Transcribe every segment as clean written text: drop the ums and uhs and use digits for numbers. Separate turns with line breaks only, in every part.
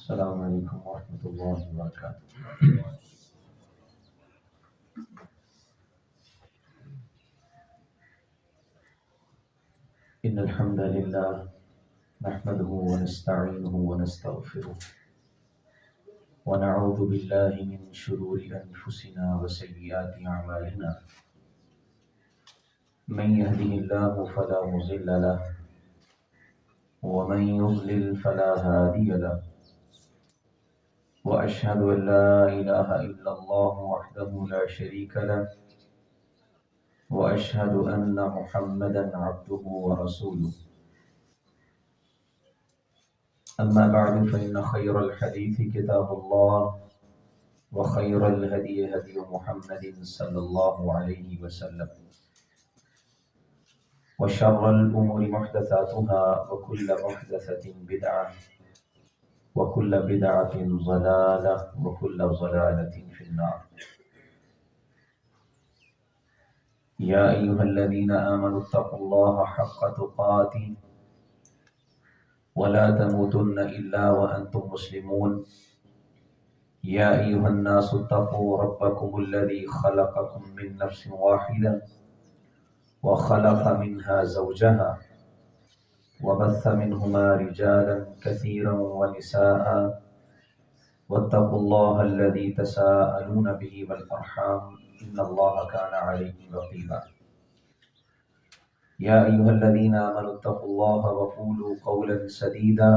السلام علیکم ورحمۃ اللہ وبرکاتہ۔ ان الحمد للہ نحمده ونستعینه ونستغفره ونعوذ باللہ من شرور انفسنا وسیئات اعمالنا من يهده الله فلا مضل له ومن يضلل فلا هادي له واشهد ان لا اله الا الله وحده لا شريك له واشهد ان محمدا عبده ورسوله اما بعد فان خير الحديث كتاب الله وخير الهدي هدي محمد صلى الله عليه وسلم وشر الامور محدثاتها وكل محدثة بدعة وكل بدعة ضلالة وكل ضلالة في النار۔ يا أيها الذين آمنوا اتقوا الله حق تقاته ولا تموتن إلا وأنتم مسلمون۔ يا أيها الناس اتقوا ربكم الذي خلقكم من نفس واحدة وخلق منها زوجها وبث منهما رجالا كثيرا ونساء واتقوا الله الذي تساءلون به والأرحام إن الله كان عليكم رقيبا۔ يا أيها الذين آمنوا اتقوا الله وقولوا قولا سديدا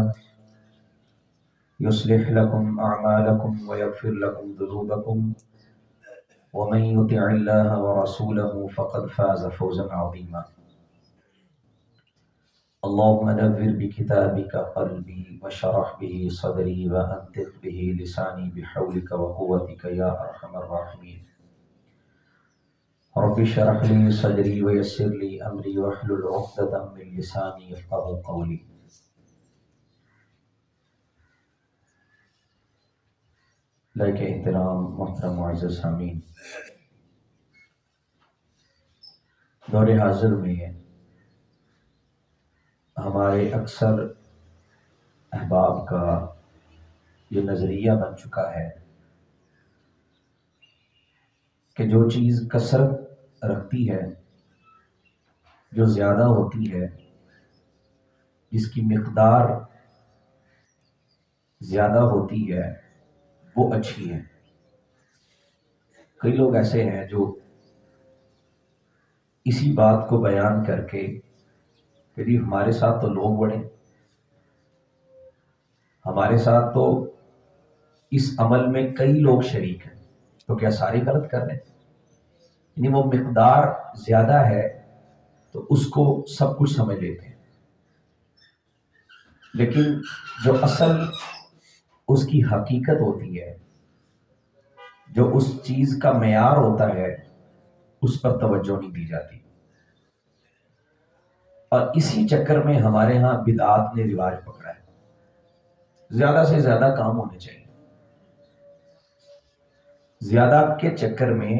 يصلح لكم أعمالكم ويغفر لكم ذنوبكم ومن يطع الله ورسوله فقد فاز فوزا عظيما۔ اللهم نور بكتابك قلبي وشرح به صدري وأنطق به لساني بحولك وقوتك يا أرحم الراحمين۔ رب اشرح لي صدري ويسر لي أمري واحلل عقدة من لساني يفقهوا قولي۔ لائق احترام محترم معزز سامعین، دور حاضر میں ہمارے اکثر احباب کا یہ نظریہ بن چکا ہے کہ جو چیز کثرت رکھتی ہے، جو زیادہ ہوتی ہے، جس کی مقدار زیادہ ہوتی ہے وہ اچھی ہے۔ کئی لوگ ایسے ہیں جو اسی بات کو بیان کر کے کہ جی ہمارے ساتھ تو لوگ بڑے، ہمارے ساتھ تو اس عمل میں کئی لوگ شریک ہیں، تو کیا سارے غلط کر رہے ہیں؟ یعنی وہ مقدار زیادہ ہے تو اس کو سب کچھ سمجھ لیتے ہیں، لیکن جو اصل اس کی حقیقت ہوتی ہے، جو اس چیز کا معیار ہوتا ہے، اس پر توجہ نہیں دی جاتی۔ اور اسی چکر میں ہمارے ہاں بدعات نے رواج پکڑا ہے۔ زیادہ سے زیادہ کام ہونے چاہیے، زیادہ کے چکر میں،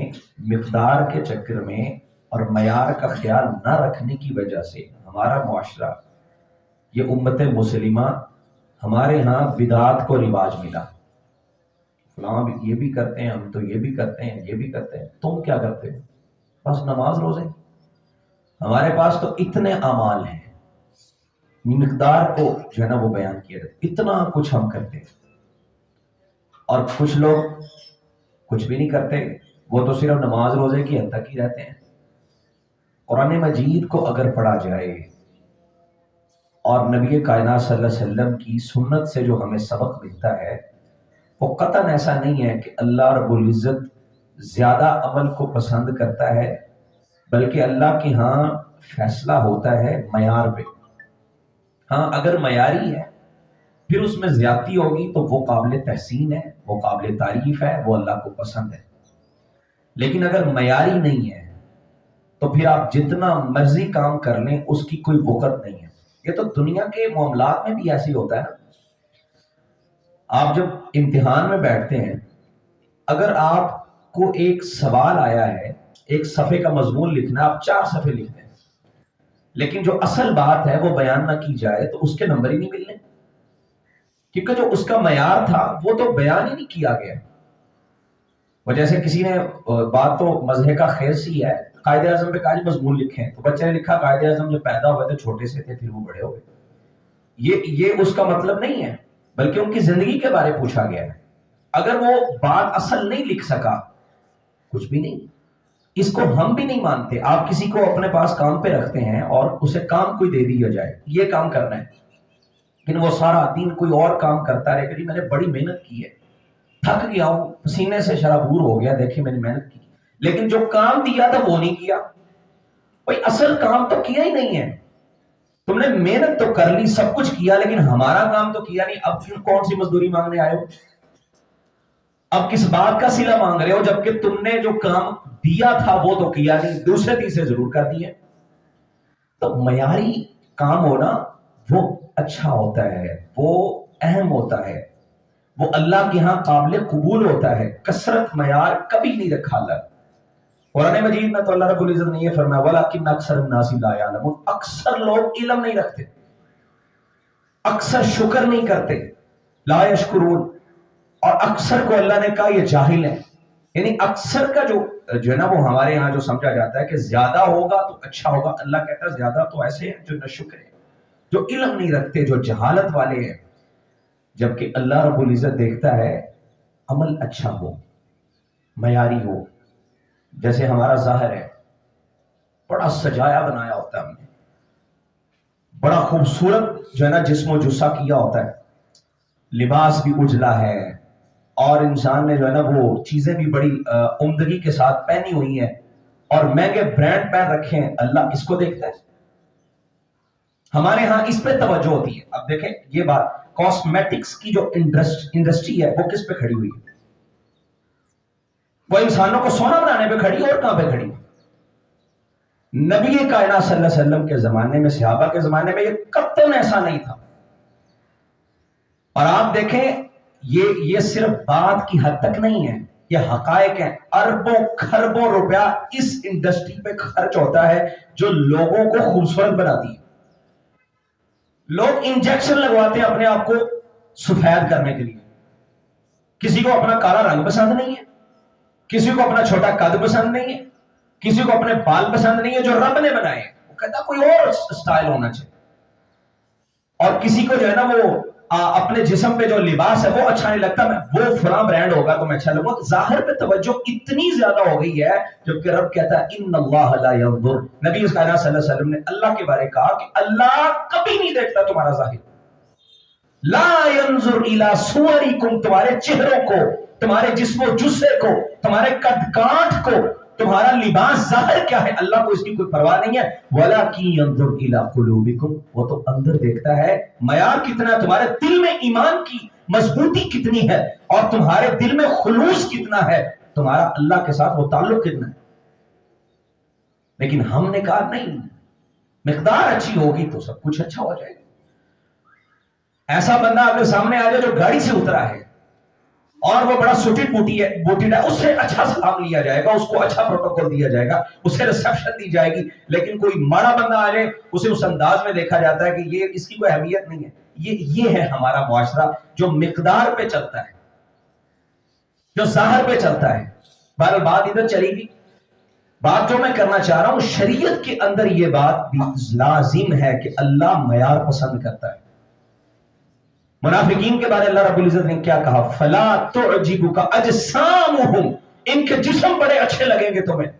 مقدار کے چکر میں اور معیار کا خیال نہ رکھنے کی وجہ سے ہمارا معاشرہ، یہ امت مسلمہ، ہمارے ہاں بدعات کو رواج ملا۔ فلاں یہ بھی کرتے ہیں، ہم تو یہ بھی کرتے ہیں، یہ بھی کرتے ہیں، تم کیا کرتے ہو؟ بس نماز روزے۔ ہمارے پاس تو اتنے اعمال ہیں، مقدار کو جو ہے نا وہ بیان کیا جاتا ہے، اتنا کچھ ہم کرتے ہیں، اور کچھ لوگ کچھ بھی نہیں کرتے، وہ تو صرف نماز روزے کی حد تک ہی رہتے ہیں۔ قرآن مجید کو اگر پڑھا جائے اور نبی کائنات صلی اللہ علیہ وسلم کی سنت سے جو ہمیں سبق ملتا ہے، وہ قطعاً ایسا نہیں ہے کہ اللہ رب العزت زیادہ عمل کو پسند کرتا ہے، بلکہ اللہ کے ہاں فیصلہ ہوتا ہے معیار پہ۔ ہاں اگر معیاری ہے، پھر اس میں زیادتی ہوگی تو وہ قابل تحسین ہے، وہ قابل تعریف ہے، وہ اللہ کو پسند ہے۔ لیکن اگر معیاری نہیں ہے تو پھر آپ جتنا مرضی کام کر لیں اس کی کوئی وقت نہیں ہے۔ یہ تو دنیا کے معاملات میں بھی ایسے ہوتا ہے نا۔ آپ جب امتحان میں بیٹھتے ہیں، اگر آپ کو ایک سوال آیا ہے، ایک صفحے کا مضمون لکھنا، آپ 4 صفحے لکھتے ہیں، لیکن جو اصل بات ہے وہ بیان نہ کی جائے تو اس کے نمبر ہی نہیں ملنے، کیونکہ جو اس کا معیار تھا وہ تو بیان ہی نہیں کیا گیا. وہ جیسے کسی نے بات تو مزے کا خیر سی ہے، قائد اعظم پہ کاج مضمون لکھے ہیں، تو بچے نے لکھا قائد اعظم جب پیدا ہوئے تھے چھوٹے سے تھے، پھر وہ بڑے ہو گئے. یہ اس کا مطلب نہیں ہے، بلکہ ان کی زندگی کے بارے پوچھا گیا ہے. اگر وہ بات اصل نہیں لکھ سکا، کچھ بھی نہیں. اس کو ہم بھی نہیں مانتے. آپ کسی کو اپنے پاس کام پہ رکھتے ہیں اور اسے کام کوئی دے دیا جائے، یہ کام کرنا ہے، لیکن وہ سارا دن کوئی اور کام کرتا رہے کہ میں نے بڑی محنت کی ہے، تھک گیا ہوں، پسینے سے شرابور ہو گیا، دیکھیں میں نے محنت کی، لیکن جو کام دیا تھا وہ نہیں کیا. بھائی اصل کام تو کیا ہی نہیں ہے. تم نے محنت تو کر لی، سب کچھ کیا، لیکن ہمارا کام تو کیا نہیں. اب پھر کون سی مزدوری مانگنے آئے ہو؟ اب کس بات کا صلہ مانگ رہے ہو جبکہ تم نے جو کام دیا تھا وہ تو کیا نہیں، دوسرے تیسرے ضرور کر دیے. تو معیاری کام ہونا وہ اچھا ہوتا ہے، وہ اہم ہوتا ہے، وہ اللہ کے ہاں قابل قبول ہوتا ہے. کثرت معیار کبھی نہیں رکھا اللہ. قرآن مجید میں تو اللہ رب العزت نے یہ فرمایا وَلَكِنَّ أَكْثَرَ النَّاسِ لَا يَعْلَمُونَ. اکثر لوگ علم نہیں رکھتے، اکثر شکر نہیں کرتے، لا یشکرون. اور اکثر کو اللہ نے کہا یہ جاہل ہے. یعنی اکثر کا جو ہے نا وہ ہمارے ہاں جو سمجھا جاتا ہے کہ زیادہ ہوگا تو اچھا ہوگا. اللہ کہتا ہے زیادہ تو ایسے ہیں جو نہ شکر ہیں، جو علم نہیں رکھتے، جو جہالت والے ہیں. جبکہ اللہ رب العزت دیکھتا ہے عمل اچھا ہو، معیاری ہو. جیسے ہمارا ظاہر ہے بڑا سجایا بنایا ہوتا ہے ہم نے، بڑا خوبصورت جو ہے نا جسم و جسہ کیا ہوتا ہے، لباس بھی اجلا ہے، اور انسان نے جو ہے نا وہ چیزیں بھی بڑی عمدگی کے ساتھ پہنی ہوئی ہیں اور مہنگے برانڈ پہن رکھے ہیں. اللہ اس کو دیکھتا ہے. ہمارے ہاں اس پہ توجہ ہوتی ہے. اب دیکھیں یہ بات، کاسمیٹکس کی جو انڈسٹری ہے وہ کس پہ کھڑی ہوئی ہے؟ وہ انسانوں کو سونا بنانے پہ کھڑی ہے، اور کہاں پہ کھڑی ہے؟ نبی کائنات صلی اللہ علیہ وسلم کے زمانے میں، صحابہ کے زمانے میں یہ قطعاً ایسا نہیں تھا. اور آپ دیکھیں یہ صرف بات کی حد تک نہیں ہے، یہ حقائق ہیں. اربوں کھربوں روپیہ اس انڈسٹری پہ خرچ ہوتا ہے جو لوگوں کو خوبصورت بناتی ہے. لوگ انجیکشن لگواتے ہیں اپنے آپ کو سفید کرنے کے لیے. کسی کو اپنا کالا رنگ پسند نہیں ہے، کسی کو اپنا چھوٹا قد پسند نہیں ہے، کسی کو اپنے بال پسند نہیں ہے جو رب نے بنائے ہیں. وہ کہتا کوئی اور سٹائل ہونا چاہیے. اور کسی کو جو ہے نا وہ اپنے جسم پہ جو لباس ہے وہ اچھا نہیں لگتا، میں وہ فلاں برانڈ ہوگا تو میں اچھا لگوں. ظاہر پہ توجہ اتنی زیادہ ہو گئی ہے جبکہ رب کہتا ہے ان اللہ لا ينظر. نبی کائنات صلی اللہ علیہ وسلم نے اللہ کے بارے کہا کہ اللہ کبھی نہیں دیکھتا تمہارا ظاہر. لا ينظر الى صورکم، تمہارے چہروں کو، تمہارے جسم و جسے کو، تمہارے قد کانٹ کو، تمہارا لباس ظاہر کیا ہے، اللہ کو اس کی کوئی پرواہ نہیں ہے. وَلَكِنْ يَنْظُرْ إِلَىٰ قُلُوبِكُمْ، وہ تو اندر دیکھتا ہے. معیار کتنا ہے، تمہارے دل میں ایمان کی مضبوطی کتنی ہے، اور تمہارے دل میں خلوص کتنا ہے، تمہارا اللہ کے ساتھ وہ تعلق کتنا ہے. لیکن ہم نے کہا نہیں، مقدار اچھی ہوگی تو سب کچھ اچھا ہو جائے گا. ایسا بندہ اگر سامنے آ جائے جو گاڑی سے اترا ہے اور وہ بڑا سوٹیڈ بوٹیڈ ہے، اس سے اچھا سلام لیا جائے گا، اس کو اچھا پروٹوکول دیا جائے گا، اسے ریسپشن دی جائے گی. لیکن کوئی ماڑا بندہ آ جائے اسے اس انداز میں دیکھا جاتا ہے کہ یہ اس کی کوئی اہمیت نہیں ہے. یہ ہے ہمارا معاشرہ جو مقدار پہ چلتا ہے، جو ظاہر پہ چلتا ہے. بہرحال بات ادھر چلی گی. بات جو میں کرنا چاہ رہا ہوں، شریعت کے اندر یہ بات بھی لازم ہے کہ اللہ معیار پسند کرتا ہے. منافقین کے بارے اللہ رب العزت نے کیا کہا؟ فلا تعجبک اجسامہم، ان کے جسم بڑے اچھے لگیں گے تمہیں،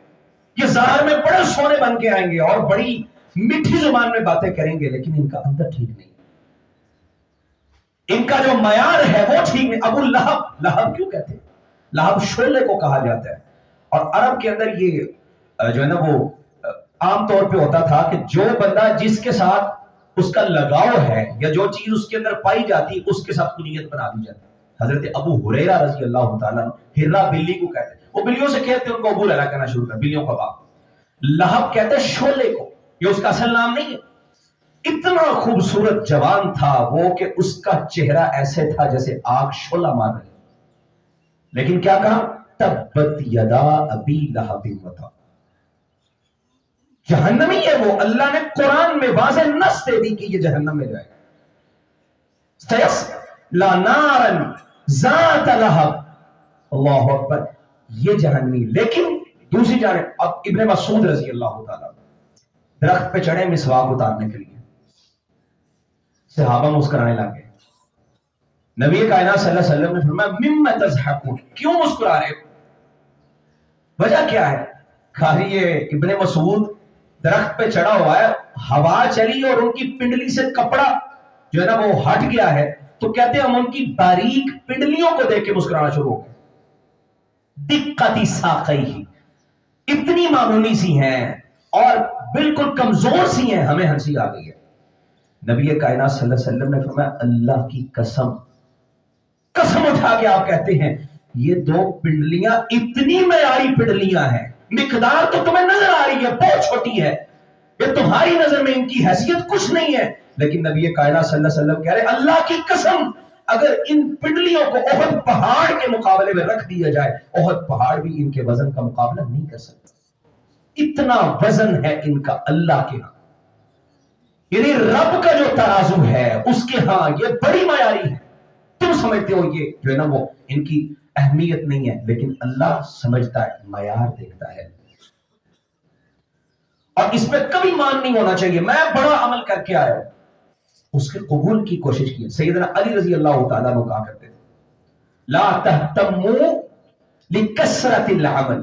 یہ ظاہر میں بڑے سونے بن کے آئیں گے اور بڑی میٹھی زبان میں باتیں کریں گے، لیکن ان کا اندر ٹھیک نہیں، ان کا جو معیار ہے وہ ٹھیک نہیں. ابو لہب، لہب کیوں کہتے ہیں؟ لہب شعلے کو کہا جاتا ہے. اور عرب کے اندر یہ جو ہے نا وہ عام طور پہ ہوتا تھا کہ جو بندہ جس کے ساتھ اس کا لگاؤ ہے یا جو چیز اس کے اندر پائی جاتی اس کے ساتھ کنیت بنا دی جاتی. حضرت ابو ہریرہ رضی اللہ تعالیٰ عنہ، ہرہ بلی کو کہتے ہیں، وہ بلیوں سے کہتے ہیں، ان کو ابو ہریرہ کہنا شروع کر، بلیوں کا باپ. لہب کہتے ہیں شعلے کو، یہ اس کا اصل نام نہیں ہے. اتنا خوبصورت جوان تھا وہ کہ اس کا چہرہ ایسے تھا جیسے آگ شعلہ مار رہی. لیکن کیا کہا؟ تبت یدا ابی لہب وتب، جہنمی ہے وہ. اللہ نے قرآن میں واضح نص دے دی کہ یہ جہنم میں جائے. لا نارن ذات لہب، اللہ اکبر، یہ جہنمی. لیکن دوسری جانب اب ابن مسعود رضی اللہ تعالیٰ درخت پہ چڑھے مسواک اتارنے کے لیے، صحابہ مسکرانے لگے. نبی کائنات صلی اللہ علیہ وسلم نے فرمایا مما تضحکون، کیوں مسکرا رہے ہو، وجہ کیا ہے؟ کہا یہ ابن مسعود درخت پہ چڑھا ہوا ہے، ہوا چلی اور ان کی پنڈلی سے کپڑا جو ہے نا وہ ہٹ گیا ہے، تو کہتے ہیں ہم ان کی باریک پنڈلیوں کو دیکھ کے مسکرانا شروع ہو گئے. دقتی ساقیہ، اتنی معمولی سی ہیں اور بالکل کمزور سی ہیں، ہمیں ہنسی آ گئی ہے. نبی کائنات صلی اللہ علیہ وسلم نے فرمایا اللہ کی قسم، قسم اٹھا کے آپ کہتے ہیں یہ دو پنڈلیاں اتنی معیاری پنڈلیاں ہیں، مقدار تو تمہیں نظر آ رہی ہے بہت چھوٹی ہے، یہ تمہاری نظر میں ان کی حیثیت کچھ نہیں ہے، لیکن نبی کائنات صلی اللہ علیہ وسلم کہہ رہے اللہ کی قسم اگر ان پنڈلیوں کو احد پہاڑ کے مقابلے میں رکھ دیا جائے، احد پہاڑ بھی ان کے وزن کا مقابلہ نہیں کر سکتا. اتنا وزن ہے ان کا اللہ کے ہاں، یعنی رب کا جو ترازو ہے اس کے ہاں یہ بڑی معیاری ہے. تم سمجھتے ہو یہ جو ہے نا وہ ان کی اہمیت نہیں ہے، لیکن اللہ سمجھتا ہے، معیار دیکھتا ہے. اور اس میں کبھی مان نہیں ہونا چاہیے میں بڑا عمل کر کے آیا ہوں، اس کے قبول کی کوشش کی. سیدنا علی رضی اللہ تعالیٰ عنہ کہا کرتے تھے لا تہتموا لکثرت العمل،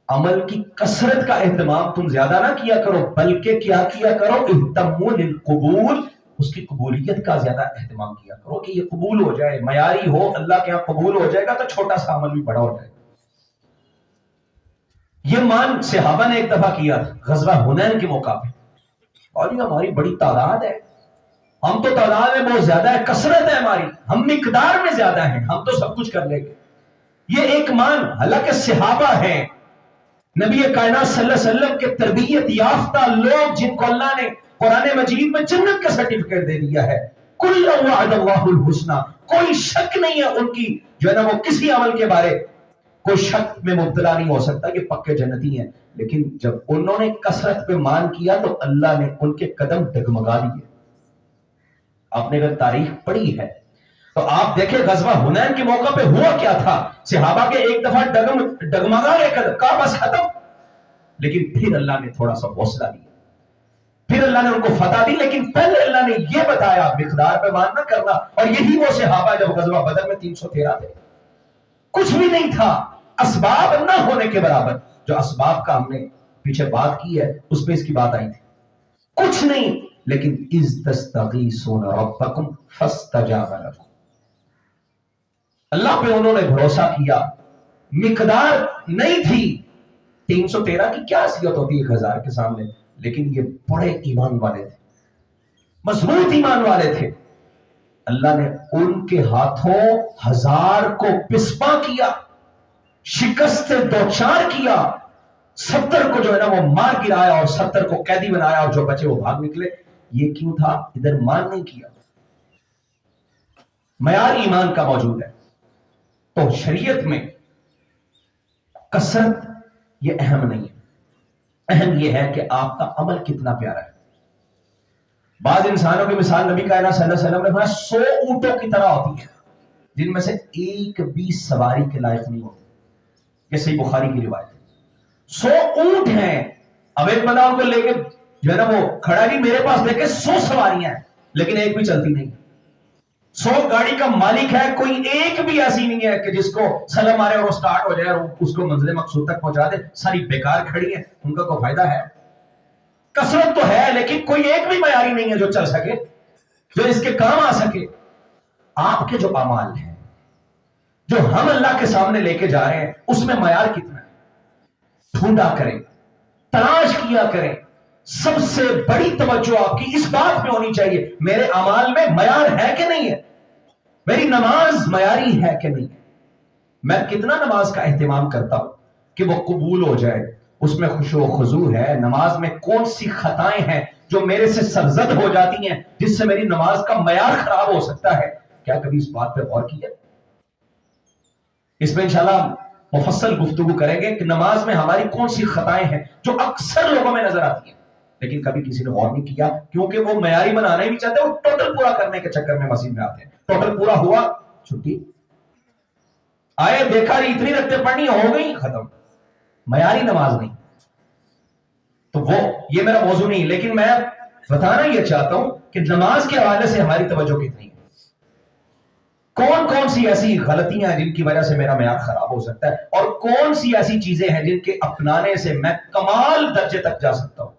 عمل کی کثرت کا اہتمام تم زیادہ نہ کیا کرو، بلکہ کیا کیا کرو اہتموا للقبول، اس کی قبولیت کا زیادہ اہتمام کیا کرو کہ یہ قبول ہو جائے، معیاری ہو، اللہ کے ہاں قبول ہو جائے گا تو چھوٹا سا عمل بھی بڑا ہو جائے گا. یہ مان صحابہ نے ایک دفعہ کیا غزوہ حنین کے موقع پہ، اور یہ ہماری بڑی تعداد ہے، ہم تو تعداد میں بہت زیادہ ہے، کثرت ہے ہماری، ہم مقدار میں زیادہ ہیں، ہم تو سب کچھ کر لیں گے. یہ ایک مان، حالانکہ صحابہ ہیں نبی کائنات صلی اللہ علیہ وسلم کے تربیت یافتہ لوگ جن کو اللہ نے قرآن مجید میں جنت کا سرٹیفکیٹ دے دیا ہے، کل وعد اللہ الحسنى، کوئی شک نہیں ہے ان کی جو ہے نا وہ کسی عمل کے بارے کوئی شک میں مبتلا نہیں ہو سکتا کہ پکے جنتی ہیں. لیکن جب انہوں نے کثرت پہ مان کیا تو اللہ نے ان کے قدم ڈگمگا دیے. آپ نے اگر تاریخ پڑھی ہے تو آپ دیکھیں غزوہ حنین کے موقع پہ ہوا کیا تھا. صحابہ کے ایک دفعہ ڈگمگا گئے قدم، کہا بس ختم، لیکن پھر اللہ نے تھوڑا سا حوصلہ دیا، پھر اللہ نے ان کو فتح دی. لیکن پہلے اللہ نے یہ بتایا مقدار پہ مان نہ کرنا. اور یہی وہ صحابہ جب غزوہ بدر میں 313 تھے، کچھ بھی نہیں تھا، اسباب نہ ہونے کے برابر. جو اسباب کا ہم نے پیچھے بات کی ہے اس پہ اس کی بات آئی تھی، کچھ نہیں، لیکن اذ تستغیثون ربکم فاستجاب لکم، اللہ پہ انہوں نے بھروسہ کیا. مقدار نہیں تھی، 313 کی کیا حیثیت ہوتی ہے 1000 کے سامنے، لیکن یہ بڑے ایمان والے تھے، مضبوط ایمان والے تھے. اللہ نے ان کے ہاتھوں 1000 کو پسپا کیا، شکست دوچار کیا، 70 کو جو ہے نا وہ مار گرایا اور 70 کو قیدی بنایا، اور جو بچے وہ بھاگ نکلے. یہ کیوں تھا؟ ادھر مان نہیں کیا، معیار ایمان کا موجود ہے. تو شریعت میں کثرت یہ اہم نہیں ہے، اہم یہ ہے کہ آپ کا عمل کتنا پیارا ہے. بعض انسانوں کی مثال نبی کائنات صلی اللہ علیہ وسلم نے فرمایا 100 اونٹوں کی طرح ہوتی ہے جن میں سے ایک بھی سواری کے لائق نہیں ہوتی. یہ صحیح بخاری کی روایت ہے. 100 اونٹ ہیں، اب ایک بندہ ان کو لے کے جو ہے نا وہ کھڑا نہیں، میرے پاس دیکھے 100 سواریاں ہیں لیکن ایک بھی چلتی نہیں. 100 گاڑی کا مالک ہے، کوئی ایک بھی ایسی نہیں ہے کہ جس کو سلام مارے اور وہ سٹارٹ ہو جائے اور اس کو منزل مقصود تک پہنچا دے. ساری بیکار کھڑی ہیں، ان کا کوئی فائدہ ہے؟ کثرت تو ہے لیکن کوئی ایک بھی معیاری نہیں ہے جو چل سکے، جو اس کے کام آ سکے. آپ کے جو اعمال ہیں جو ہم اللہ کے سامنے لے کے جا رہے ہیں اس میں معیار کتنا ہے؟ ڈھونڈا کریں، تلاش کیا کریں. سب سے بڑی توجہ آپ کی اس بات پہ ہونی چاہیے میرے اعمال میں معیار ہے کہ نہیں ہے، میری نماز معیاری ہے کہ نہیں ہے، میں کتنا نماز کا اہتمام کرتا ہوں کہ وہ قبول ہو جائے، اس میں خشوع و خضوع ہے، نماز میں کون سی خطائیں ہیں جو میرے سے سرزد ہو جاتی ہیں جس سے میری نماز کا معیار خراب ہو سکتا ہے. کیا کبھی اس بات پہ غور کیا؟ اس میں انشاءاللہ مفصل گفتگو کریں گے کہ نماز میں ہماری کون سی خطائیں ہیں جو اکثر لوگوں میں نظر آتی ہیں. لیکن کبھی کسی نے غور نہیں کیا، کیونکہ وہ معیاری بنانا ہی نہیں چاہتے، وہ ٹوٹل پورا کرنے کے چکر میں مسجد میں آتے ہیں. ٹوٹل پورا ہوا چھٹی، آئے دیکھا نہیں اتنی رکھتے پڑھنی ہو گئی ختم. معیاری نماز نہیں. تو وہ یہ میرا موضوع نہیں، لیکن میں بتانا یہ چاہتا ہوں کہ نماز کے حوالے سے ہماری توجہ کتنی ہے. کون کون سی ایسی غلطیاں ہیں جن کی وجہ سے میرا معیار خراب ہو سکتا ہے، اور کون سی ایسی چیزیں ہیں جن کے اپنانے سے میں کمال درجے تک جا سکتا ہوں.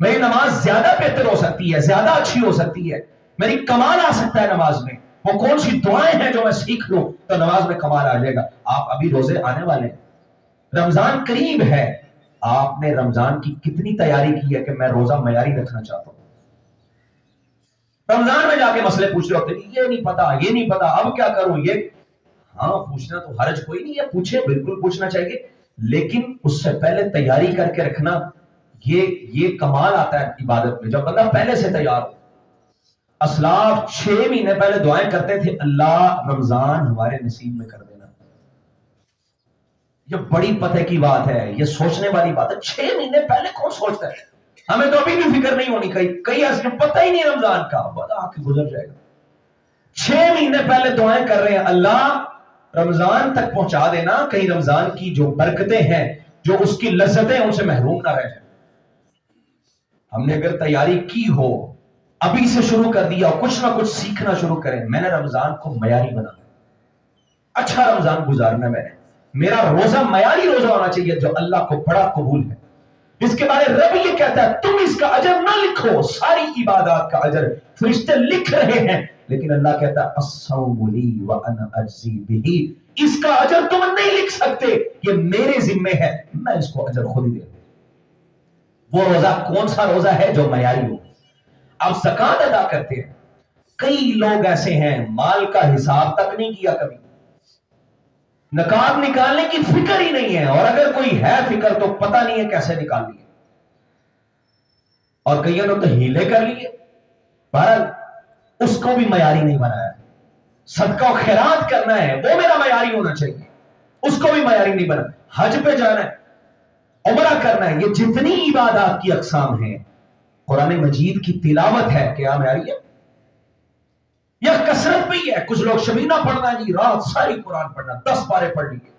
میری نماز زیادہ بہتر ہو سکتی ہے، زیادہ اچھی ہو سکتی ہے، میری کمال آ سکتا ہے نماز میں. وہ کون سی دعائیں ہیں جو میں سیکھ لوں تو نماز میں کمال آ جائے گا. آپ ابھی روزے آنے والے ہیں، رمضان قریب ہے، آپ نے رمضان کی کتنی تیاری کی ہے کہ میں روزہ معیاری رکھنا چاہتا ہوں. رمضان میں جا کے مسئلے پوچھ رہے ہوتے ہیں، یہ نہیں پتا، یہ نہیں پتا، اب کیا کروں. یہ ہاں پوچھنا تو حرج کوئی نہیں ہے، پوچھے، بالکل پوچھنا چاہیے، لیکن اس سے پہلے تیاری کر کے رکھنا. یہ کمال آتا ہے عبادت میں جب بندہ پہلے سے تیار ہو. اسلاف 6 مہینے پہلے دعائیں کرتے تھے، اللہ رمضان ہمارے نصیب میں کر دینا. یہ بڑی پتہ کی بات ہے، یہ سوچنے والی بات ہے. 6 مہینے پہلے کون سوچتا ہے؟ ہمیں تو ابھی بھی فکر نہیں ہونی، کئی ایسے پتہ ہی نہیں رمضان کا، بڑا آ کے گزر جائے گا. 6 مہینے پہلے دعائیں کر رہے ہیں، اللہ رمضان تک پہنچا دینا، کہیں رمضان کی جو برکتیں ہیں، جو اس کی لذتیں، ان سے محروم نہ رہ جائیں. ہم نے اگر تیاری کی ہو، ابھی سے شروع کر دیا، کچھ نہ کچھ سیکھنا شروع کریں. میں نے رمضان کو معیاری بنا، اچھا رمضان گزارنا. میرا روزہ معیاری روزہ ہونا چاہیے جو اللہ کو بڑا قبول ہے. اس کے بارے رب یہ کہتا ہے تم اس کا اجر نہ لکھو. ساری عبادات کا اجر فرشتے لکھ رہے ہیں، لیکن اللہ کہتا ہے الصوم لی وانا اجزی بہ. اس کا اجر تم نہیں لکھ سکتے، یہ میرے ذمے ہے، میں اس کو اجر خود ہی دے دوں. وہ روزہ کون سا روزہ ہے جو معیاری ہو. اب زکات ادا کرتے ہیں، کئی لوگ ایسے ہیں مال کا حساب تک نہیں کیا کبھی، نکات نکالنے کی فکر ہی نہیں ہے، اور اگر کوئی ہے فکر تو پتہ نہیں ہے کیسے نکالنی ہے. اور کئیوں نے تو ہیلے کر لیے. بہرحال اس کو بھی معیاری نہیں بنایا. صدقہ و خیرات کرنا ہے، وہ میرا معیاری ہونا چاہیے، اس کو بھی معیاری نہیں بنا. حج پہ جانا ہے، عمرہ کرنا ہے، یہ جتنی عبادات کی اقسام ہیں، قرآن مجید کی تلاوت ہے، کیا معیاری ہے؟ یا کثرت پہ ہی ہے؟ کچھ لوگ شبینہ پڑھنا جی، رات ساری قرآن پڑھنا، 10 پارے پڑھ لیے،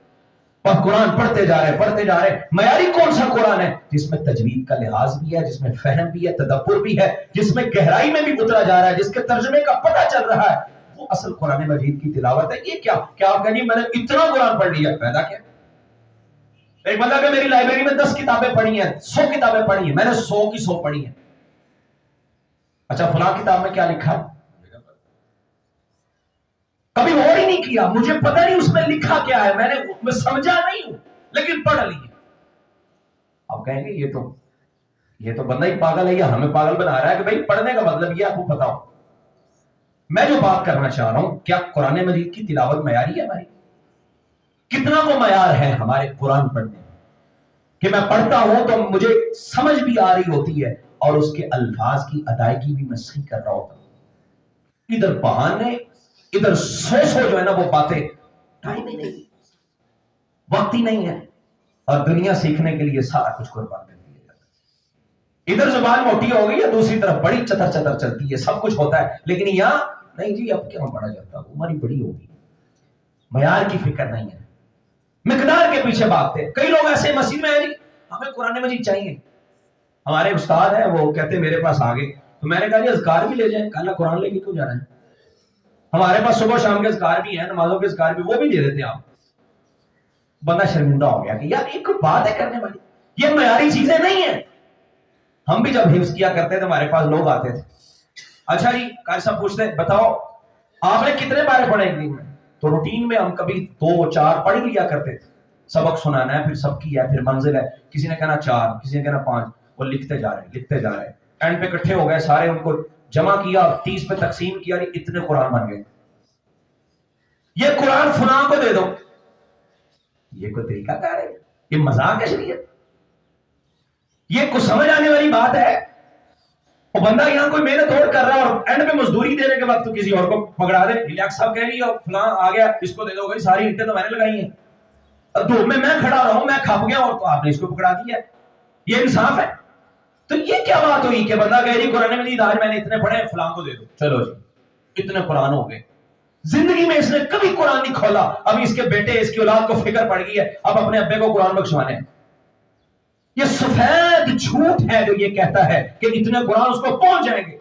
اور قرآن پڑھتے جا رہے. معیاری کون سا قرآن ہے؟ جس میں تجوید کا لحاظ بھی ہے، جس میں فہم بھی ہے، تدبر بھی ہے، جس میں گہرائی میں بھی اترا جا رہا ہے، جس کے ترجمے کا پتہ چل رہا ہے، وہ اصل قرآن مجید کی تلاوت ہے. یہ کیا آپ کہیں میں نے اتنا قرآن پڑھ لیا، پیدا کیا؟ ایک بندہ کہ میری لائبریری میں 10 کتابیں پڑھی ہیں، 100 کتابیں پڑھی ہیں، میں نے 100 کی 100 پڑھی ہیں. اچھا فلاں کتاب میں کیا لکھا ہے؟ کبھی غور ہی نہیں کیا، مجھے پتہ نہیں اس میں لکھا کیا ہے، میں سمجھا نہیں ہوں، لیکن پڑھ لی. اب کہیں گے یہ تو بندہ ہی پاگل ہے، یا ہمیں پاگل بنا رہا ہے کہ بھائی پڑھنے کا مطلب یہ آپ کو پتا ہو. میں جو بات کرنا چاہ رہا ہوں، کیا قرآن مجید کی تلاوت معیاری ہے ہماری؟ کتنا وہ معیار ہے ہمارے قرآن پڑھنے کہ میں پڑھتا ہوں تو مجھے سمجھ بھی آ رہی ہوتی ہے، اور اس کے الفاظ کی ادائیگی بھی میں صحیح کر رہا ہوتا ہوں. ادھر بہانے، ادھر سو جو ہے نا وہ باتیں، ٹائم ہی نہیں، وقت ہی نہیں ہے، اور دنیا سیکھنے کے لیے سارا کچھ قربان کر دیا جاتا ہے. ادھر زبان موٹی ہو گئی ہے، دوسری طرف بڑی چتر چتر چلتی ہے، سب کچھ ہوتا ہے، لیکن یہاں نہیں جی، اب کیوں پڑھا جاتا، عمر بڑی ہوگی. معیار کی فکر نہیں ہے، مقدار کے پیچھے بھاگتے. کئی لوگ ایسے مسجد میں ہیں جی ہمیں قرآن مجید چاہیے. ہمارے استاد ہیں، وہ کہتے ہیں میرے پاس آگے، تو میں نے کہا جی اذکار بھی لے جائیں. کہا قرآن لے کے کیوں جا رہے ہیں؟ ہمارے پاس صبح شام کے اذکار بھی ہیں، نمازوں کے اذکار بھی، وہ بھی دے دیتے ہیں آپ. بندہ شرمندہ ہو گیا کہ یار ایک بات ہے کرنے والی، یہ معیاری چیزیں نہیں ہیں. ہم بھی جب حفظ کیا کرتے تھے ہمارے پاس لوگ آتے تھے، اچھا جی قاری صاحب پوچھتے بتاؤ آپ نے کتنے پارے پڑھے ایک دن میں؟ تو روٹین میں ہم کبھی 2-4 پڑھ لیا کرتے تھے. سبق سنانا ہے، پھر سب کی ہے، پھر منزل ہے، کسی نے کہنا 4، کسی نے کہنا 5، وہ لکھتے جا رہے. اینڈ پہ اکٹھے ہو گئے سارے، ان کو جمع کیا، 30 پہ تقسیم کیا، اتنے قرآن بن گئے. یہ قرآن فلاں کو دے دو، یہ کوئی طریقہ کار ہے؟ یہ مذاق ہے شریعت؟ یہ کچھ سمجھ آنے والی بات ہے؟ وہ بندہ یہاں کوئی محنت اور کر رہا ہے، اور اینڈ پہ مزدوری دینے کے وقت کسی اور کو پکڑا دے. الیاس صاحب کہہ رہی ہے فلاں آ گیا، اس کو دے دو. بھائی ساری اینٹیں تو میں نے لگائی ہیں، دھوپ میں کھڑا رہا ہوں، میں کھپ گیا اور تو آپ نے اس کو پکڑا دیا. یہ انصاف ہے؟ تو یہ کیا بات ہوئی کہ بندہ کہہ رہی قرآن مجید آج میں نے اتنے پڑھے فلاں کو دے دو، چلو جی اتنے قرآن ہو گئے، زندگی میں اس نے کبھی قرآن نہیں کھولا، اب اس کے بیٹے اس کی اولاد کو فکر پڑ گئی ہے اب اپنے ابے کو قرآن بخشوانے ہیں۔ یہ سفید جھوٹ ہے جو یہ کہتا ہے کہ اتنے قرآن اس کو پہنچ جائیں گے،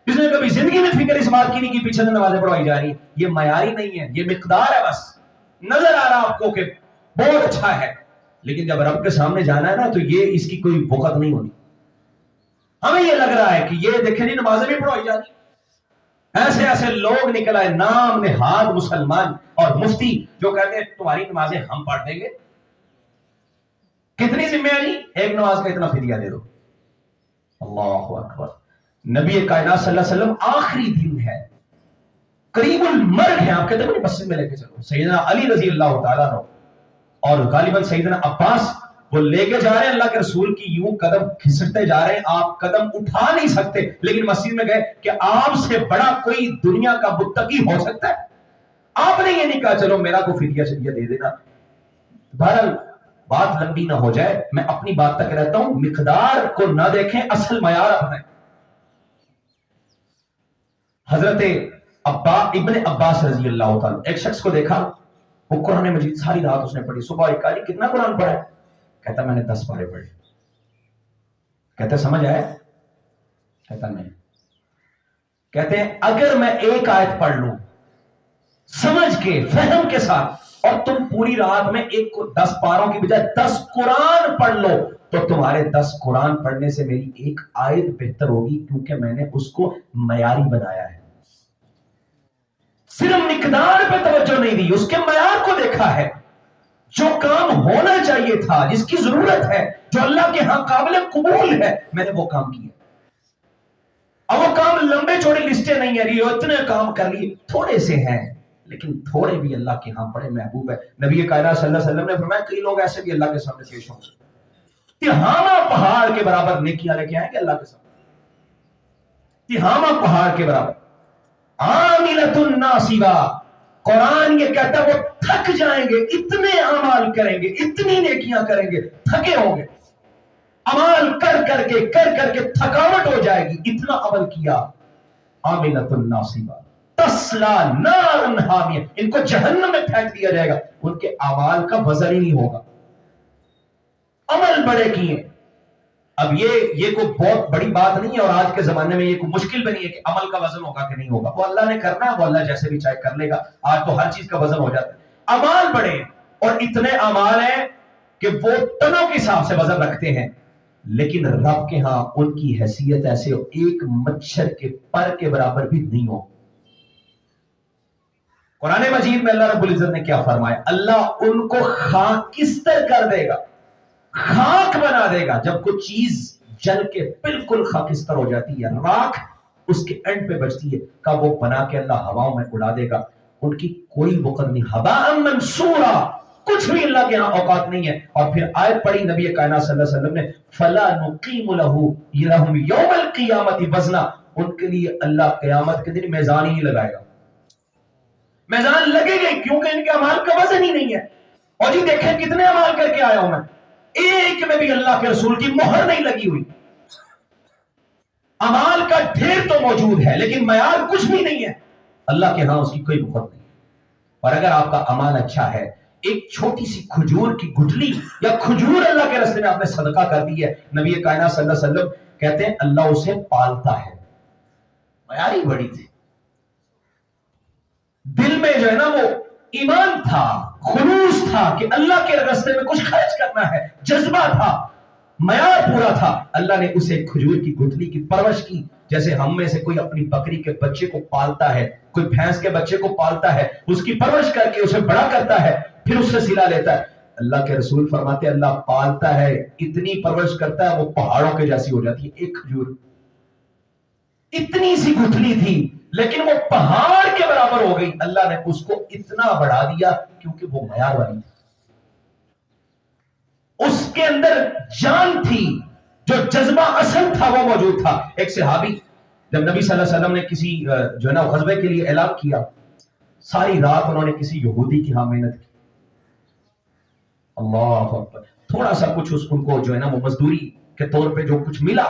جس نے کبھی زندگی میں فکر اس بات کی نہیں کہ پیچھے سے نمازیں پڑھوائی جا رہی ہیں۔ یہ معیاری نہیں ہے، یہ مقدار ہے، بس نظر آ رہا آپ کو کہ بہت اچھا ہے، لیکن جب رب کے سامنے جانا ہے نا تو یہ اس کی کوئی وقت نہیں ہونی۔ ہمیں یہ لگ رہا ہے کہ یہ دیکھیں جی نمازیں بھی پڑھوائی جا رہی ہیں، ایسے ایسے لوگ نکل آئے نام نہاد مسلمان اور مفتی جو کہتے ہیں تمہاری نمازیں ہم پڑھ دیں گے۔ کتنی ذمہ ہے جی؟ ایک نماز کا اتنا فدیہ دے دو۔ اللہ اکبر۔ نبی کائنات صلی اللہ علیہ وسلم آخری دن ہے، قریب المرگ ہے، آپ کہتے ہیں مسجد میں لے کے چلو، سیدنا علی رضی اللہ تعالیٰ عنہ اور غالباً سیدنا عباس وہ لے کے جا رہے ہیں اللہ کے رسول کی، یوں قدم کھسٹتے جا رہے ہیں، آپ قدم اٹھا نہیں سکتے، لیکن مسجد میں گئے کہ آپ سے بڑا کوئی دنیا کا متقی ہو سکتا ہے؟ آپ نے یہ نہیں کہا چلو میرا کو فدیہ شدیہ دے دینا۔ بہرحال بات لمبی نہ ہو جائے، میں اپنی بات تک رہتا ہوں، مقدار کو نہ دیکھیں، اصل معیار اپنائیں۔ حضرت ابن عباس رضی اللہ تعالیٰ، ایک شخص کو دیکھا وہ قرآن مجید ساری رات اس نے پڑھی، صبح کہا جی کتنا قرآن پڑھا ہے؟ کہتا میں نے 10 پارے پڑھے۔ کہتے سمجھ آیا؟ کہتا نہیں۔ کہتے ہیں اگر میں ایک آیت پڑھ لوں سمجھ کے فہم کے ساتھ اور تم پوری رات میں 10 پاروں کی بجائے 10 قرآن پڑھ لو تو تمہارے 10 قرآن پڑھنے سے میری ایک آیت بہتر ہوگی، کیونکہ میں نے اس کو معیاری بنایا ہے۔ صرف مقدار پہ توجہ نہیں دی، اس کے معیار کو دیکھا ہے۔ جو کام ہونا چاہیے تھا، جس کی ضرورت ہے، جو اللہ کے ہاں قابل قبول ہے، میں نے وہ کام کیا۔ اب وہ کام لمبے چوڑے لسٹیں نہیں ہے، یہ اتنے کام کر لیے، تھوڑے سے ہیں لیکن تھوڑے بھی اللہ کے ہاں بڑے محبوب ہے۔ نبی کائنات صلی اللہ علیہ وسلم نے فرمایا کئی لوگ ایسے بھی اللہ کے سامنے پیش ہوں گے، تہامہ پہاڑ کے برابر نیکیاں لے کے آئیں گے اللہ کے سامنے، تہامہ پہاڑ کے برابر۔ عاملۃ ناصبہ، قرآن یہ کہتا ہے وہ تھک جائیں گے، اتنے اعمال کریں گے، اتنی نیکیاں کریں گے، تھکے ہوں گے، عمل کر کر کے تھکاوٹ ہو جائے گی، اتنا عمل کیا۔ عاملۃ ناصبہ تصلی نارا حامیہ، ان کو جہنم میں پھینک دیا جائے گا، ان کے اعمال کا وزن ہی نہیں ہوگا، عمل بڑے کیے۔ اب یہ کوئی بہت بڑی بات نہیں ہے، اور آج کے زمانے میں یہ کوئی مشکل بھی نہیں ہے کہ عمل کا وزن ہوگا کہ نہیں ہوگا، وہ اللہ نے کرنا ہے، وہ اللہ جیسے بھی چاہے کر لے گا۔ آج تو ہر چیز کا وزن ہو جاتا ہے، اعمال بڑے ہیں، اور اتنے اعمال ہیں کہ وہ ٹنوں کے حساب سے وزن رکھتے ہیں، لیکن رب کے ہاں ان کی حیثیت ایسے ایک مچھر کے پر کے برابر بھی نہیں ہو۔ قرآن مجید میں اللہ رب العزت نے کیا فرمایا؟ اللہ ان کو خاکستر کر دے گا، خاک بنا دے گا۔ جب کوئی چیز جل کے بالکل خاکستر ہو جاتی ہے، راکھ اس کے اینڈ پہ بچتی ہے، کا وہ بنا کے اللہ ہواؤں میں اڑا دے گا، ان کی کوئی وقت نہیں، ہباء منصورا، کچھ بھی اللہ کے ہاں اوقات نہیں ہے۔ اور پھر آیت پڑھی نبی کائنات صلی اللہ علیہ وسلم نے، فلا نقیم لہم یوم القیامت وزنا، ان کے لیے اللہ قیامت کے دن میزان ہی نہیں لگائے گا۔ میزان لگے گا کیونکہ ان کے اعمال کا وزن ہی نہیں ہے۔ اور جی دیکھیں کتنے اعمال کر کے آیا ہوں میں، ایک میں بھی اللہ کے رسول کی مہر نہیں لگی ہوئی۔ اعمال کا ڈھیر تو موجود ہے لیکن معیار کچھ بھی نہیں ہے، اللہ کے ہاں اس کی کوئی بخت نہیں۔ اور اگر آپ کا اعمال اچھا ہے، ایک چھوٹی سی کھجور کی گٹھلی یا کھجور اللہ کے راستے میں آپ نے صدقہ کر دی ہے، نبی کائنات صلی اللہ علیہ وسلم کہتے ہیں اللہ اسے پالتا ہے۔ معیار ہی بڑی تھی، دل میں جو ہے نا وہ ایمان تھا، خلوص تھا کہ اللہ کے راستے میں کچھ خرچ کرنا ہے، جذبہ تھا، معیار پورا تھا۔ اللہ نے اسے کھجور کی گٹھلی کی پرورش کی، جیسے ہم میں سے کوئی اپنی بکری کے بچے کو پالتا ہے، کوئی بھینس کے بچے کو پالتا ہے، اس کی پرورش کر کے اسے بڑا کرتا ہے، پھر اس سے صلہ لیتا ہے۔ اللہ کے رسول فرماتے ہیں اللہ پالتا ہے، اتنی پرورش کرتا ہے وہ پہاڑوں کے جیسی ہو جاتی ہے۔ ایک کھجور اتنی سی گٹھلی تھی لیکن وہ پہاڑ کے برابر ہو گئی، اللہ نے اس کو اتنا بڑھا دیا کیونکہ وہ معیار والی تھی، اس کے اندر جان تھی، جو جذبہ اصل تھا وہ موجود تھا۔ ایک صحابی جب نبی صلی اللہ علیہ وسلم نے کسی جو ہے نا غزوے کے لیے اعلان کیا، ساری رات انہوں نے کسی یہودی کی ہاں محنت کی، اللہ اکبر، تھوڑا سا کچھ ان کو جو ہے نا وہ مزدوری کے طور پہ جو کچھ ملا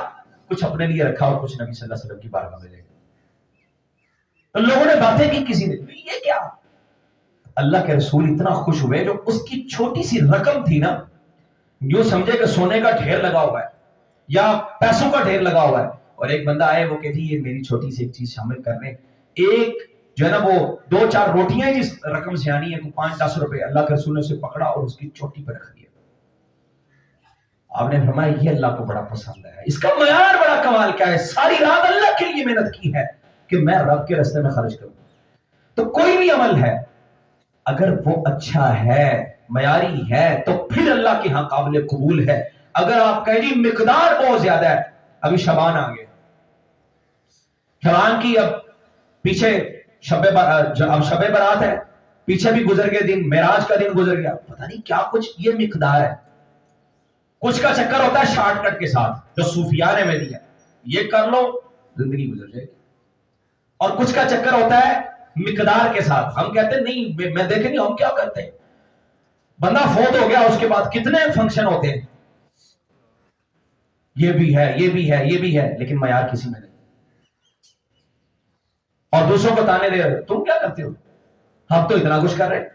کچھ اپنے لیے رکھا اور کچھ نبی صلی اللہ علیہ وسلم کی بارگاہ میں لے گئے. تو لوگوں نے باتیں کی, کسی نے یہ کیا, اللہ کے رسول اتنا خوش ہوئے جو اس کی چھوٹی سی رقم تھی نا, جو سمجھے کہ سونے کا ڈھیر لگا ہوا ہے یا پیسوں کا ڈھیر لگا ہوا ہے, اور ایک بندہ آئے وہ کہ جی یہ میری چھوٹی سی ایک چیز شامل کر رہے, ایک جو ہے نا وہ 2-4 روٹیاں جس رقم سے آنی ہے, 5-10 روپے, اللہ کے رسول نے اسے پکڑا اور اس کی چوٹی پہ رکھ دیا. آپ نے فرمایا یہ اللہ کو بڑا پسند ہے, اس کا معیار بڑا کمال کیا ہے, ساری رات اللہ کے لیے محنت کی ہے کہ میں رب کے راستے میں خرچ کروں. تو کوئی بھی عمل ہے اگر وہ اچھا ہے, معیاری ہے, تو پھر اللہ کے ہاں قابل قبول ہے. اگر آپ کہیں جی مقدار بہت زیادہ ہے, ابھی شبان آ گئے, شبان کی اب پیچھے اب شب برات ہے, پیچھے بھی گزر گئے دن, معراج کا دن گزر گیا, پتہ نہیں کیا کچھ یہ مقدار ہے. کچھ کا چکر ہوتا ہے شارٹ کٹ کے ساتھ جو صوفیاء نے میں دیا, یہ کر لو زندگی گزر جائے گی, اور کچھ کا چکر ہوتا ہے مقدار کے ساتھ. ہم کہتے ہیں نہیں, میں دیکھیں نہیں ہم کیا کرتے ہیں, بندہ فوت ہو گیا اس کے بعد کتنے فنکشن ہوتے ہیں, یہ بھی ہے یہ بھی ہے یہ بھی ہے, لیکن معیار کسی میں نہیں. اور دوسروں کو تانے دے رہے, تم کیا کرتے ہو, ہم تو اتنا کچھ کر رہے.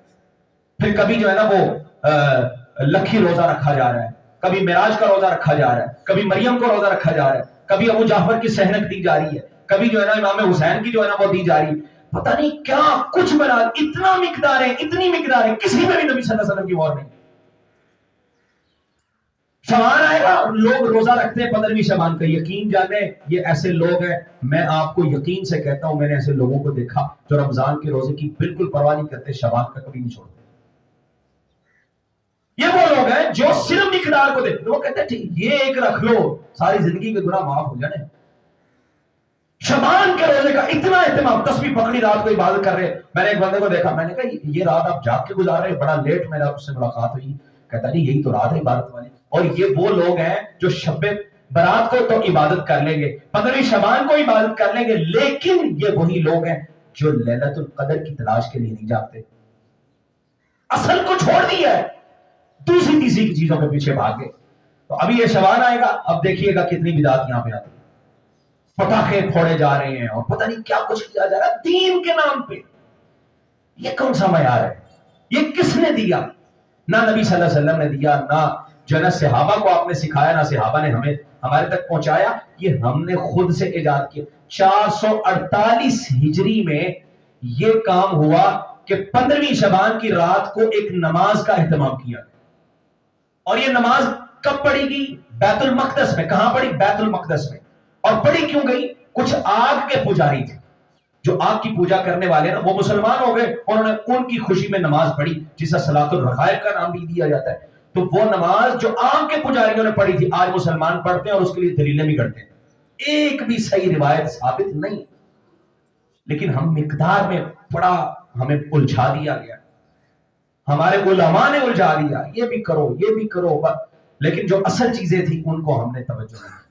پھر کبھی جو ہے نا وہ لکھی روزہ رکھا جا رہا ہے, کبھی معراج کا روزہ رکھا جا رہا ہے, کبھی مریم کو روزہ رکھا جا رہا ہے, کبھی ابو جعفر کی سحنک دی جا رہی ہے, کبھی جو ہے نا امام حسین کی جو ہے نا وہ دی جا رہی ہے, پتہ نہیں کیا کچھ بنا, اتنا مقدار ہے اتنی مقدار ہے, کسی میں بھی نبی صلی اللہ علیہ وسلم کی اور نہیں. شبان آئے گا, لوگ روزہ رکھتے ہیں 15ویں شبان کا, یقین جانے یہ ایسے لوگ ہیں, میں آپ کو یقین سے کہتا ہوں میں نے ایسے لوگوں کو دیکھا جو رمضان کے روزے کی بالکل پرواہ نہیں کرتے, شبان کا کبھی نہیں چھوڑتے. یہ وہ لوگ ہیں جو صرف مقدار کو دیکھتے, وہ کہتے ہیں ٹھیک یہ ایک رکھ لو ساری زندگی کے گناہ معاف ہو جانے. شبان کے روزے کا اتنا اہتمام, تسبیح پکڑی رات کو عبادت کر رہے. میں نے ایک بندے کو دیکھا, میں نے کہا یہ رات آپ جاگ کے گزار رہے, بڑا لیٹ میرا اس سے ملاقات ہوئی, کہتا نہیں یہی تو رات ہے عبادت والی. اور یہ وہ لوگ ہیں جو شب برات کو تو عبادت کر لیں گے, 15ویں شبان کو عبادت کر لیں گے, لیکن یہ وہی لوگ ہیں جو لیلۃ القدر کی تلاش کے لیے نہیں جاتے, اصل کو چھوڑ دیا ہے, دوسری تیسری کی چیزوں کے پیچھے بھاگ گئے. تو ابھی یہ شبان آئے گا, اب دیکھیے گا کتنی بدعت یہاں پہ آتی ہے, پٹاخے پھوڑے جا رہے ہیں اور پتہ نہیں کیا کچھ کیا جا رہا ہے دین کے نام پہ. یہ کون سا معیار ہے, یہ کس نے دیا؟ نہ نبی صلی اللہ علیہ وسلم نے دیا, نہ جو ہے صحابہ کو آپ نے سکھایا, نہ صحابہ نے ہمیں ہمارے تک پہنچایا, یہ ہم نے خود سے ایجاد کیا. 448 ہجری میں یہ کام ہوا کہ 15ویں شبان کی رات کو ایک نماز کا اہتمام کیا, اور یہ نماز کب پڑھی گئی؟ بیت المقدس میں. کہاں پڑھی؟ بیت المقدس میں. اور پڑھی کیوں گئی؟ کچھ آگ کے پجاری تھے جو آگ کی پوجا کرنے والے نا, وہ مسلمان ہو گئے, انہوں نے ان کی خوشی میں نماز پڑھی جسے صلاۃ الرغائب کا نام بھی دیا جاتا ہے. تو وہ نماز جو آگ کے پجاریوں نے پڑھی تھی آج مسلمان پڑھتے ہیں اور اس کے لیے دلیلیں بھی کرتے ہیں. ایک بھی صحیح روایت ثابت نہیں, لیکن ہم مقدار میں بڑا ہمیں الجھا دیا گیا, ہمارے علماء نے الجھا دیا, یہ بھی کرو یہ بھی کرو, لیکن جو اصل چیزیں تھیں ان کو ہم نے توجہ نہیں.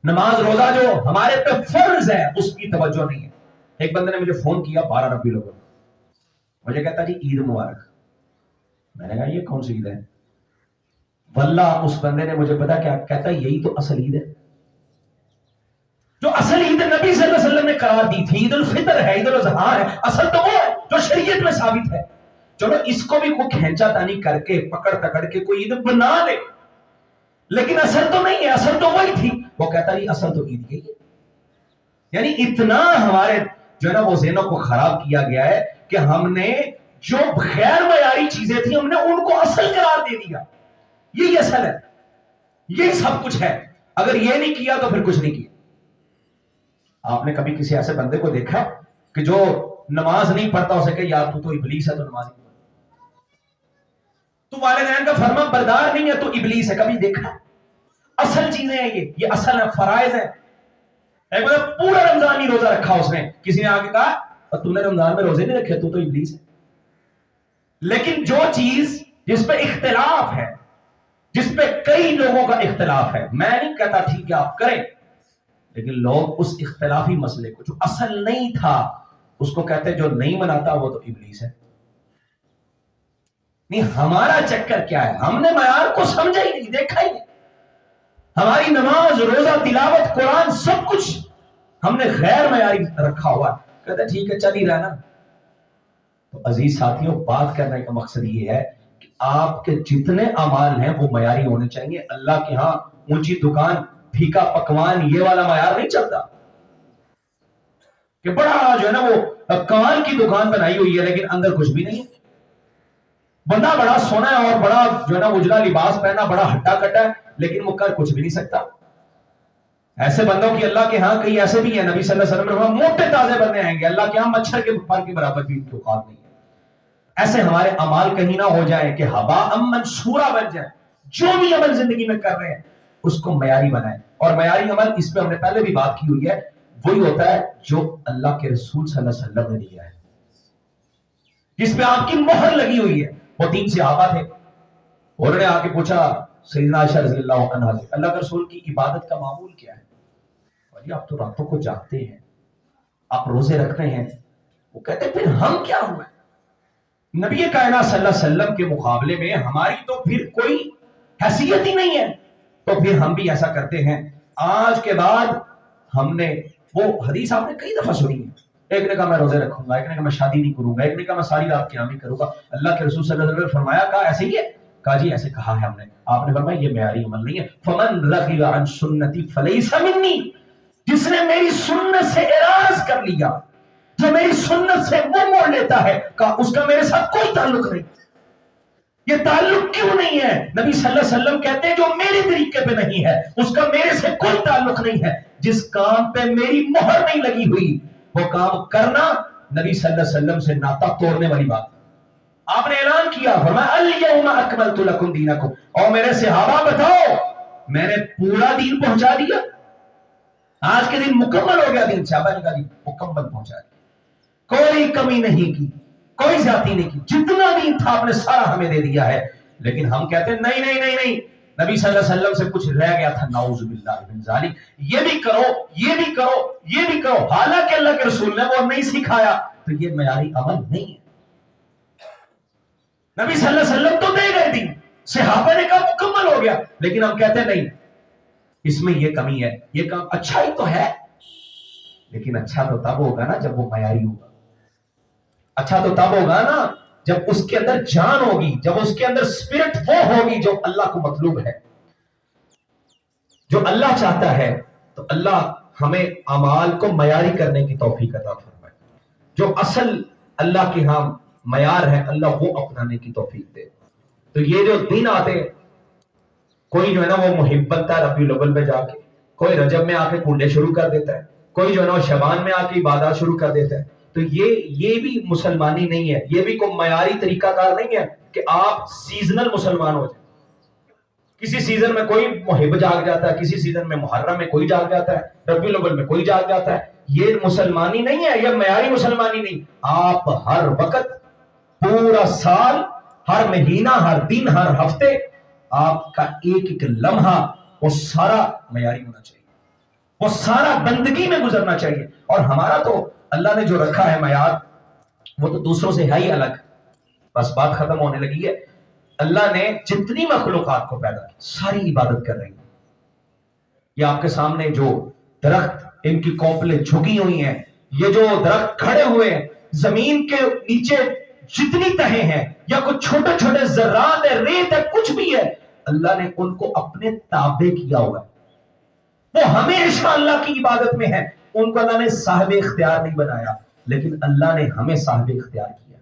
نماز روزہ جو ہمارے پہ فرض ہے اس کی توجہ نہیں ہے. ایک بندے نے مجھے فون کیا 12 ربیع الاول, مجھے کہتا جی عید مبارک. میں نے کہا یہ کون سی عید ہے؟ واللہ اس بندے نے مجھے پتا کیا کہتا, یہی تو اصل عید ہے, جو اصل عید نبی صلی اللہ علیہ وسلم نے قرار دی تھی. عید الفطر ہے, عید الاضحیٰ ہے, اصل تو وہ ہے جو شریعت میں ثابت ہے. چلو اس کو بھی کوئی کھینچا تانی کر کے پکڑ تکڑ کے کوئی عید بنا لے, لیکن اصل تو نہیں ہے, اصل تو وہی تھی. وہ کہتا نہیں اصل تو عید یہی ہے. یعنی اتنا ہمارے جو ہے نا وہ ذہنوں کو خراب کیا گیا ہے کہ ہم نے جو غیر معیاری چیزیں تھیں ہم نے ان کو اصل قرار دے دیا. یہی اصل ہے, یہی سب کچھ ہے. اگر یہ نہیں کیا تو پھر کچھ نہیں کیا. آپ نے کبھی کسی ایسے بندے کو دیکھا کہ جو نماز نہیں پڑھتا اسے کہ یار تو ابلیس ہے, تو نماز نہیں پڑھتا, تو والدین کا فرما بردار نہیں ہے, تو ابلیس ہے. کبھی دیکھا؟ اصل چیزیں ہیں یہ اصل ہے, فرائض ہے. پورا رمضان ہی روزہ رکھا اس نے, کسی نے آگے کہا تو نے رمضان میں روزے نہیں رکھے تو ابلیس ہے. لیکن جو چیز جس پہ اختلاف ہے, جس پہ کئی لوگوں کا اختلاف ہے, میں نہیں کہتا ٹھیک ہے آپ کریں, لیکن لوگ اس اختلافی مسئلے کو جو اصل نہیں تھا اس کو کہتے جو نہیں مناتا وہ تو ابلیس ہے. نہیں, ہمارا چکر کیا ہے, ہم نے معیار کو سمجھا ہی نہیں, دیکھا ہی نہیں. ہماری نماز، روزہ، تلاوت، قرآن، سب کچھ ہم نے غیر معیاری رکھا ہوا ہے. کہتے ٹھیک ہے چل ہی رہا نا. تو عزیز ساتھیوں، بات کرنے کا مقصد یہ ہے کہ آپ کے جتنے اعمال ہیں وہ معیاری ہونے چاہیے. اللہ کے ہاں اونچی دکان، پھیکا پکوان، یہ والا معیار نہیں چلتا کہ بڑا جو ہے نا وہ کمال کی دکان بنائی ہوئی ہے لیکن اندر کچھ بھی نہیں ہے. بندہ بڑا سونا ہے اور بڑا جو ہے نا اجلا لباس پہنا، بڑا ہٹا کٹا ہے لیکن وہ کر کچھ بھی نہیں سکتا. ایسے بندوں کی اللہ کے ہاں کئی ایسے بھی ہیں، نبی صلی اللہ علیہ وسلم نے موٹے تازے بندے آئیں گے، اللہ کے ہاں مچھر کے پر کے برابر بھی کی اوقات نہیں ہے. ایسے ہمارے اعمال کہیں نہ ہو جائیں کہ ہباء منصورا بن جائیں. جو بھی عمل زندگی میں کر رہے ہیں اس کو معیاری بنائیں. اور معیاری عمل، اس پہ ہم نے پہلے بھی بات کی ہوئی ہے، وہی ہوتا ہے جو اللہ کے رسول صلی اللہ علیہ وسلم نے دیا ہے، جس پہ آپ کی مہر لگی ہوئی ہے. وہ 3 صحابہ تھے، انہوں نے آ کے پوچھا سیدنا عائشہ رضی اللہ عنہا سے، اللہ کے رسول کی عبادت کا معمول کیا ہے؟ اور آپ تو راتوں کو جاگتے ہیں، آپ روزے رکھتے ہیں. وہ کہتے پھر ہم کیا ہوئے؟ نبی کائنات صلی اللہ علیہ وسلم کے مقابلے میں ہماری تو پھر کوئی حیثیت ہی نہیں ہے. تو پھر ہم بھی ایسا کرتے ہیں. آج کے بعد ہم نے وہ حدیث آپ نے کئی دفعہ سنی ہے، ایک نے کہا میں روزے رکھوں گا، ایک نے کہا میں شادی نہیں کروں گا، ایک نے کہا میں ساری رات قیام کروں گا. اللہ کے رسول صلی اللہ علیہ وسلم نے فرمایا کہا ایسے ہی ہے؟ کہا جی ایسے کہا ہے ہم نے. آپ نے فرمایا یہ معیاری عمل نہیں ہے. فمن رغب عن سنتی فلیس منی، جس نے میری سنت سے اعراض کر لیا، جو میری سنت سے منہ موڑ لیتا ہے، کہا اس کا میرے ساتھ کوئی تعلق نہیں. یہ تعلق کیوں نہیں ہے؟ نبی صلی اللہ علیہ وسلم کہتے ہیں جو میرے طریقے پہ نہیں ہے اس کا میرے سے کوئی تعلق نہیں ہے. جس کام پہ میری مہر نہیں لگی ہوئی وہ کام کرنا نبی صلی اللہ علیہ وسلم سے ناتا توڑنے والی بات. آپ نے اعلان کیا، فرمایا الیوم اکملت لکم دینکم، اور میرے صحابہ بتاؤ میں نے پورا دین پہنچا دیا، آج کے دن مکمل ہو گیا دین. صحابہ نے کہا جی مکمل پہنچا دیا، کوئی کمی نہیں کی، کوئی زیادتی نہیں کی، جتنا دین تھا آپ نے سارا ہمیں دے دیا ہے. لیکن ہم کہتے ہیں نہیں نہیں نہیں نہیں، نبی صلی اللہ علیہ وسلم سے کچھ رہ گیا تھا، نعوذ باللہ من ذالک، یہ بھی کرو یہ بھی کرو یہ بھی کرو، حالانکہ اللہ کے رسول نے وہ نہیں سکھایا. تو یہ معیاری عمل نہیں ہے. نبی صلی اللہ علیہ وسلم تو دے گئے دین، صحابہ نے کہا مکمل ہو گیا، لیکن ہم کہتے ہیں نہیں اس میں یہ کمی ہے، یہ کام اچھا ہی تو ہے لیکن اچھا تو تب ہوگا نا جب وہ معیاری ہوگا. اچھا تو تب ہوگا نا جب اس کے اندر جان ہوگی، جب اس کے اندر اسپرٹ وہ ہوگی جو اللہ کو مطلوب ہے، جو اللہ چاہتا ہے. تو اللہ ہمیں اعمال کو معیاری کرنے کی توفیق عطا فرمائے. جو اصل اللہ کے ہاں معیار ہے اللہ وہ اپنانے کی توفیق دے. تو یہ جو دن آتے، کوئی جو ہے نا وہ محب بنتا ہے ربیع الاول میں جا کے، کوئی رجب میں آ کے کنڈے شروع کر دیتا ہے، کوئی جو ہے نا وہ شعبان میں آ کے عبادات شروع کر دیتا ہے. تو یہ بھی مسلمانی نہیں ہے، یہ بھی کوئی معیاری طریقہ کار نہیں ہے کہ آپ سیزنل مسلمان ہو جائیں. کسی سیزن میں کوئی محب جاگ جاتا ہے، کسی سیزن میں محرم میں کوئی جاگ جاتا ہے، ربیع الاول میں کوئی جاگ جاتا ہے. یہ مسلمانی نہیں ہے، یہ معیاری مسلمانی نہیں. آپ ہر وقت، پورا سال، ہر مہینہ، ہر دن، ہر ہفتے، آپ کا ایک ایک لمحہ وہ سارا معیاری ہونا چاہیے، وہ سارا بندگی میں گزرنا چاہیے. اور ہمارا تو اللہ نے جو رکھا ہے معیار وہ تو دوسروں سے ہے ہی الگ. بس بات ختم ہونے لگی ہے. اللہ نے جتنی مخلوقات کو پیدا کی ساری عبادت کر رہی ہیں. یہ آپ کے سامنے جو درخت ان کی کونپلیں جھکی ہوئی ہیں، یہ جو درخت کھڑے ہوئے ہیں، زمین کے نیچے جتنی تہیں ہیں یا کچھ چھوٹے چھوٹے ذرات ہے، ریت ہے، کچھ بھی ہے، اللہ نے ان کو اپنے تابع کیا ہوا ہے. وہ ہمیشہ اللہ کی عبادت میں ہے. ان کو اللہ نے صاحب اختیار نہیں بنایا لیکن اللہ نے ہمیں صاحب اختیار کیا.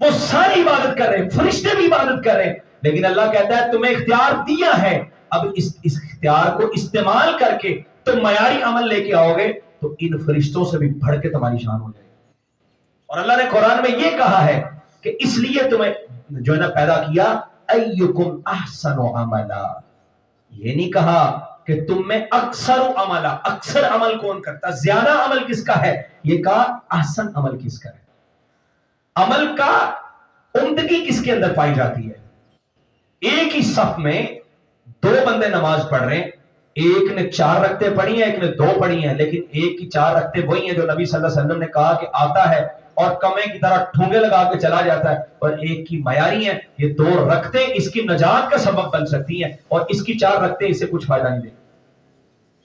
وہ ساری عبادت کر رہے ہیں، فرشتے بھی عبادت کر رہے ہیں، لیکن اللہ کہتا ہے تمہیں اختیار دیا ہے، اب اس اختیار کو استعمال کر کے تم معیاری عمل لے کے آؤ گے تو ان فرشتوں سے بھی بڑھ کے تمہاری شان ہو جائے گی. اور اللہ نے قرآن میں یہ کہا ہے کہ اس لیے تمہیں جو ہے نا پیدا کیا، ایکم احسن عملا. یہ نہیں کہا کہ تم میں اکثر عملا، اکثر عمل کون کرتا، زیادہ عمل کس کا ہے، یہ کہا احسن عمل کس کا ہے. عمل کا عمدگی کس کے اندر پائی جاتی ہے؟ ایک ہی صف میں 2 بندے نماز پڑھ رہے ہیں، ایک نے 4 رکعتیں پڑھی ہیں، ایک نے 2 پڑھی ہیں، لیکن ایک کی 4 رکعتیں وہی ہیں جو نبی صلی اللہ علیہ وسلم نے کہا کہ آتا ہے اور کمے کی طرح ٹھونگے لگا کے چلا جاتا ہے، اور ایک کی معیاری ہیں، یہ 2 رکھتے اس کی نجات کا سبب بن سکتی ہیں، اور اس کی 4 رکھتے اسے کچھ فائدہ نہیں دے.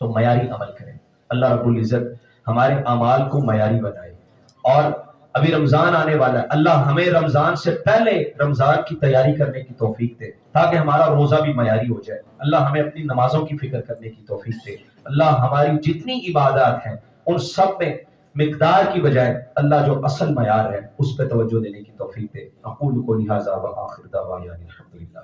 تو معیاری عمل کریں. اللہ رب العزت ہمارے اعمال کو معیاری بنائے. اور ابھی رمضان آنے والا ہے، اللہ ہمیں رمضان سے پہلے رمضان کی تیاری کرنے کی توفیق دے تاکہ ہمارا روزہ بھی معیاری ہو جائے. اللہ ہمیں اپنی نمازوں کی فکر کرنے کی توفیق دے. اللہ ہماری جتنی عبادات ہیں ان سب میں مقدار کی بجائے اللہ جو اصل معیار ہے اس پہ توجہ دینے کی توفیق دے. اقول قولی ھذا وآخر دعوانا الحمدللہ.